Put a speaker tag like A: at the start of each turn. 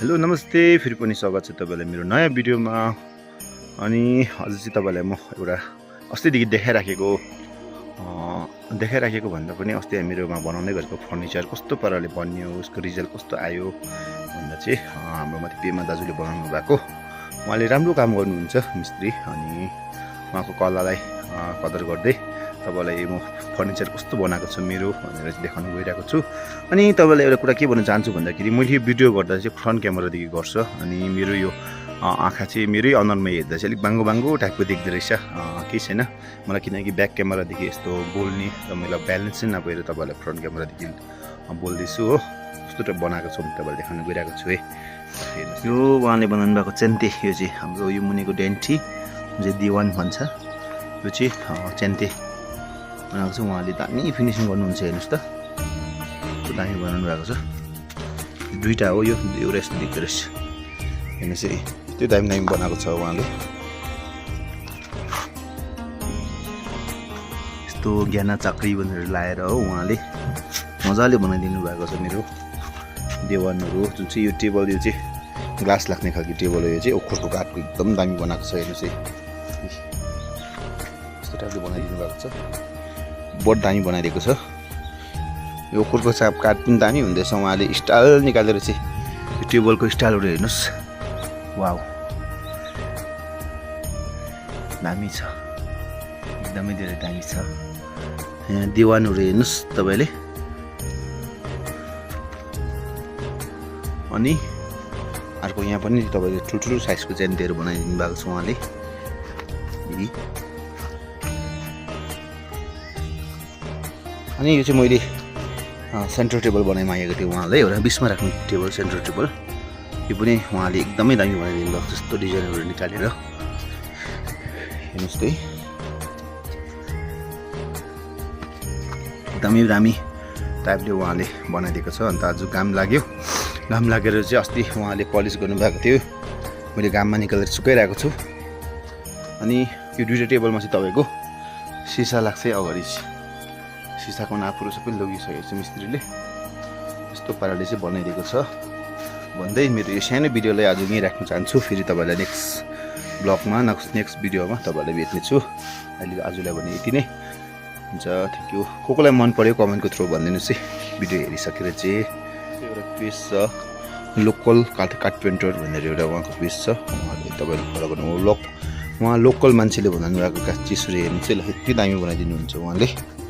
A: Hello नमस्ते, फेरि पनि स्वागत छ तपाईलाई मेरो नयाँ भिडियोमा। अनि अझै चाहिँ तपाईलाई म एउटा अस्तिदेखि देखाइराखेको भन्दा पनि अस्ति हामीहरूमा बनाउँदै गरेको फर्निचर कस्तो पाराले बन्यो, उसको रिजल्ट कस्तो आयो भन्दा चाहिँ हाम्रो माथि पेमा दाजुले बनाउनु भएको। उहाँले राम्रो काम गर्नुहुन्छ मिस्त्री, अनि उहाँको कलालाई कदर गर्दै तपाईलाई म फर्निचर कस्तो बनाएको छ मेरो भनेर चाहिँ देखाउन गइरहेको छु। अनि तपाईलाई एउटा कुरा के भन्न चाहन्छु भन्दाखेरि मैले यो भिडियो गर्दा चाहिँ फ्रन्ट क्यामेरादेखि गर्छ, अनि मेरो यो आँखा चाहिँ मेरै अनुहारमा हेर्दा चाहिँ अलिक बाङ्गो बाङ्गो टाइपको देख्दो रहेछ। केही छैन मलाई, किनकि ब्याक क्यामेरादेखि यस्तो बोल्ने र मलाई ब्यालेन्स चाहिँ नभएर तपाईँलाई फ्रन्ट क्यामेरादेखि बोल्दैछु हो। कस्तो टाइप बनाएको छु तपाईँलाई देखाउन गइरहेको छु है। हेर्नुहोस्, यो उहाँले बनाउनु भएको चेन्ते, यो चाहिँ हाम्रो यो मुनिको डेन्टी चाहिँ दिवान भन्छ, यो चाहिँ चेन्ते बनाएको छ। उहाँले दामी फिनिसिङ गर्नुहुन्छ, हेर्नुहोस् त कस्तो दामी बनाउनु भएको छ। दुईवटा हो, यो एउटा यस्तो देख्दो रहेछ, हेर्नुहोस् है, त्यो दामी दामी बनाएको छ उहाँले। यस्तो ज्ञाना चाक्री भनेर लाएर हो उहाँले मजाले बनाइदिनु भएको छ मेरो देवानहरू। जुन चाहिँ यो टेबल, यो चाहिँ ग्लास लाग्ने खालको टेबल हो, यो चाहिँ ओखरको काठको एकदम दामी बनाएको छ। हेर्नुहोस् है, यस्तो टाइपले बनाइदिनु भएको छ, बहुत दामी बनाइदिएको छ। यो ओखरको काठ पनि दामी हुँदैछ, उहाँले स्टाइल निकालेर चाहिँ यो टेबलको स्टाइलहरू हेर्नुहोस्, वाउ दामी छ, एकदमै धेरै दामी छ। यहाँ दिवानहरू हेर्नुहोस् तपाईँले। अनि अर्को यहाँ पनि तपाईँले ठुल्ठुलो साइजको चेन्टेहरू बनाइदिनु भएको छ उहाँले। अनि यो चाहिँ मैले सेन्टर टेबल बनाइमागेको थिएँ उहाँलाई, एउटा बिचमा राख्ने टेबल, सेन्टर टेबल। यो पनि उहाँले एकदमै दामी बनाइदिनु भएको, जस्तो डिजाइनहरू निकालेर हेर्नुहोस् त, एकदमै दामी टाइपले उहाँले बनाइदिएको छ। अन्त आज घाम लाग्यो, घाम लागेर चाहिँ अस्ति उहाँले पलिस गर्नुभएको थियो, मैले घाममा निकालेर सुकाइरहेको छु। अनि यो दुईवटा टेबलमा चाहिँ तपाईँको सिसा लाग्छ अगाडि, सिसाको नाफुहरू सबै लगिसकेको छ मिस्त्रीले। यस्तो पाराले चाहिँ बनाइदिएको छ भन्दै मेरो यो सानो भिडियोलाई आज यहीँ राख्न चाहन्छु। फेरि तपाईँलाई नेक्स्ट ब्लगमा नेक्स्ट भिडियोमा तपाईँलाई भेट्नेछु। अहिले आजलाई भने यति नै हुन्छ, थ्याङ्क यू। कोलाई मन पर्यो कमेन्टको थ्रु भनिदिनुहोस् है। भिडियो हेरिसकेर चाहिँ एउटा पेज छ लोकल काठ पेन्टर भनेर एउटा उहाँको पेज छ, उहाँले तपाईँले फलो गर्नु। उहाँ लोकल मान्छेले बनाउनु भएको चिजहरू हेर्नु चाहिँ यति दामी बनाइदिनुहुन्छ उहाँले।